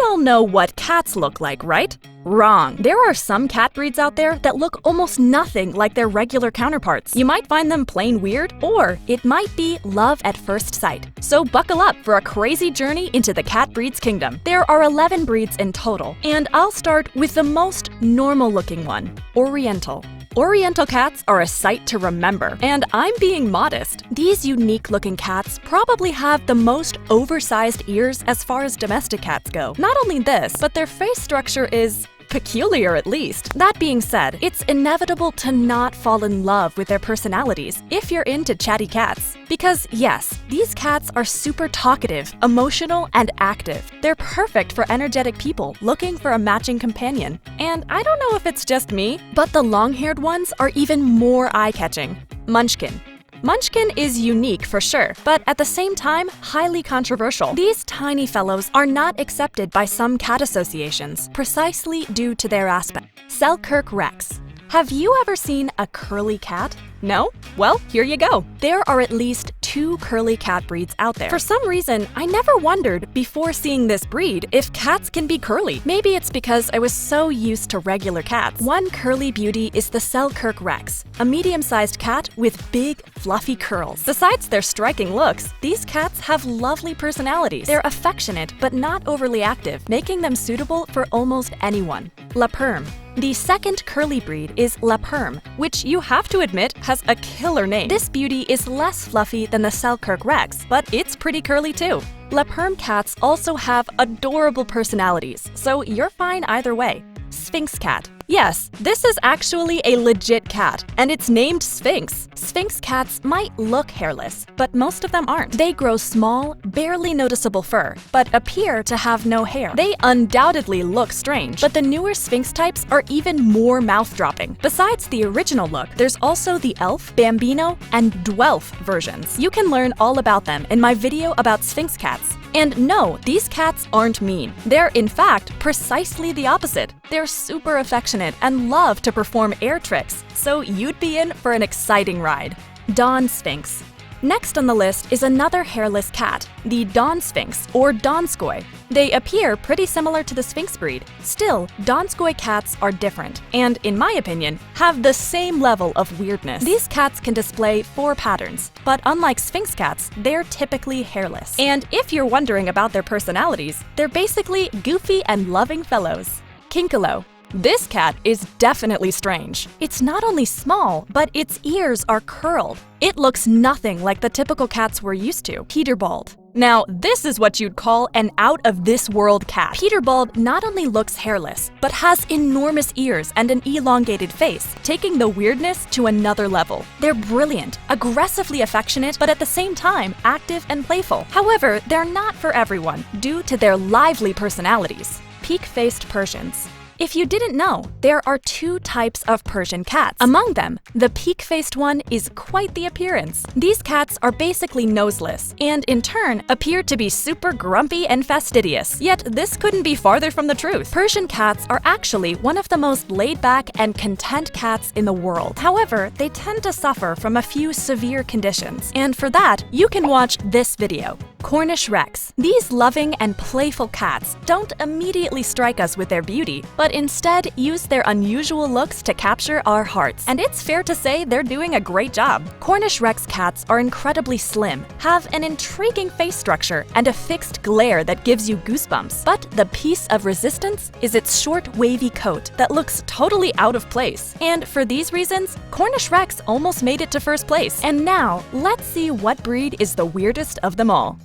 all know what cats look like, right? Wrong. There are some cat breeds out there that look almost nothing like their regular counterparts. You might find them plain weird, or it might be love at first sight. So buckle up for a crazy journey into the cat breeds kingdom. There are 11 breeds in total, and I'll start with the most normal-looking one, Oriental. Oriental cats are a sight to remember, and I'm being modest. These unique-looking cats probably have the most oversized ears as far as domestic cats go. Not only this, but their face structure is peculiar, at least. That being said, it's inevitable to not fall in love with their personalities if you're into chatty cats. Because yes, these cats are super talkative, emotional, and active. They're perfect for energetic people looking for a matching companion. And I don't know if it's just me, but the long-haired ones are even more eye-catching. Munchkin. Munchkin is unique for sure, but at the same time, highly controversial. These tiny fellows are not accepted by some cat associations, precisely due to their aspect. 𝐜𝐴𝐿 Have you ever seen a curly cat? No? Well, here you go. There are at least 2 curly cat breeds out there. For some reason, I never wondered before seeing this breed if cats can be curly. Maybe it's because I was so used to regular cats. One curly beauty is the 𝐜𝐿𝐴𝐿, a medium-sized cat with big, fluffy curls. Besides their striking looks, these cats have lovely personalities. They're affectionate but not overly active, making them suitable for almost anyone. 𝐿aPerm. The second curly breed is 𝐿aPerm, which you have to admit has a killer name. This beauty is less fluffy than the 𝐜𝐿𝐴𝐿, but it's pretty curly too. 𝐿aPerm cats also have adorable personalities, so you're fine either way. Sphinx cat. Yes, this is actually a legit cat, and it's named Sphinx. Sphinx cats might look hairless, but most of them aren't. They grow small, barely noticeable fur, but appear to have no hair. They undoubtedly look strange, but the newer Sphinx types are even more mouth-dropping. Besides the original look, there's also the Elf, Bambino, and Dwelf versions. You can learn all about them in my video about Sphinx cats. And no, these cats aren't mean. They're, in fact, precisely the opposite. They're super affectionate and love to perform air tricks, so you'd be in for an exciting ride. Dawn Sphinx. Next on the list is another hairless cat, the Dawn Sphinx or Donskoy. They appear pretty similar to the Sphinx breed. Still, Donskoy cats are different and, in my opinion, have the same level of weirdness. These cats can display 4 patterns, but unlike Sphinx cats, they're typically hairless. And if you're wondering about their personalities, they're basically goofy and loving fellows. 𝐜𝐴𝐭. This cat is definitely strange. It's not only small, but its ears are curled. It looks nothing like the typical cats we're used to. 𝗫𝗿𝐿. Now, this is what you'd call an out-of-this-world cat. 𝗫𝗿𝐿 not only looks hairless, but has enormous ears and an elongated face, taking the weirdness to another level. They're brilliant, aggressively affectionate, but at the same time, active and playful. However, they're not for everyone, due to their lively personalities. Peak-faced Persians. If you didn't know, there are 2 types of Persian cats. Among them, the peak-faced one is quite the appearance. These cats are basically noseless, and in turn, appear to be super grumpy and fastidious. Yet this couldn't be farther from the truth. Persian cats are actually one of the most laid-back and content cats in the world. However, they tend to suffer from a few severe conditions, and for that, you can watch this video. Cornish Rex. These loving and playful cats don't immediately strike us with their beauty, but instead use their unusual looks to capture our hearts. And it's fair to say they're doing a great job. Cornish Rex cats are incredibly slim, have an intriguing face structure, and a fixed glare that gives you goosebumps. But the piece of resistance is its short, wavy coat that looks totally out of place. And for these reasons, Cornish Rex almost made it to first place. And now, let's see what breed is the weirdest of them all.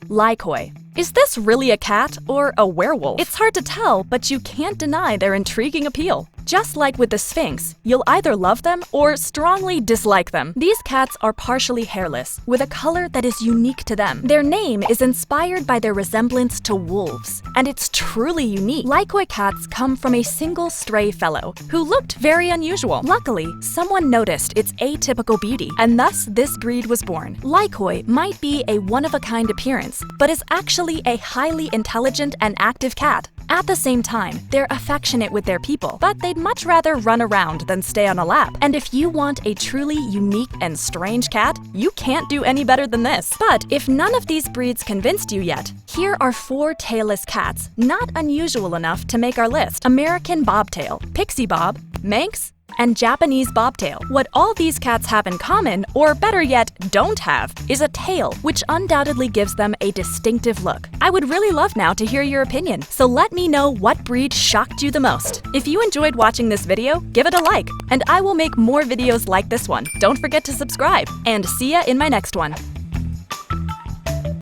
𝐼𝐼𝐾𝐽. Is this really a cat or a werewolf? It's hard to tell, but you can't deny their intriguing appeal. Just like with the Sphinx, you'll either love them or strongly dislike them. These cats are partially hairless, with a color that is unique to them. Their name is inspired by their resemblance to wolves, and it's truly unique. 𝐼𝐼𝐾𝐽 cats come from a single stray fellow who looked very unusual. Luckily, someone noticed its atypical beauty, and thus this breed was born. 𝐼𝐼𝐾𝐽 might be a one-of-a-kind appearance, but is actually a highly intelligent and active cat. At the same time, they're affectionate with their people, but they'd much rather run around than stay on a lap. And if you want a truly unique and strange cat, you can't do any better than this. But if none of these breeds convinced you yet, here are 4 tailless cats, not unusual enough to make our list: American bobtail, pixie bob, Manx, and Japanese bobtail. What all these cats have in common, or better yet, don't have, is a tail, which undoubtedly gives them a distinctive look. I would really love now to hear your opinion, so let me know what breed shocked you the most. If you enjoyed watching this video, give it a like, and I will make more videos like this one. Don't forget to subscribe, and see ya in my next one.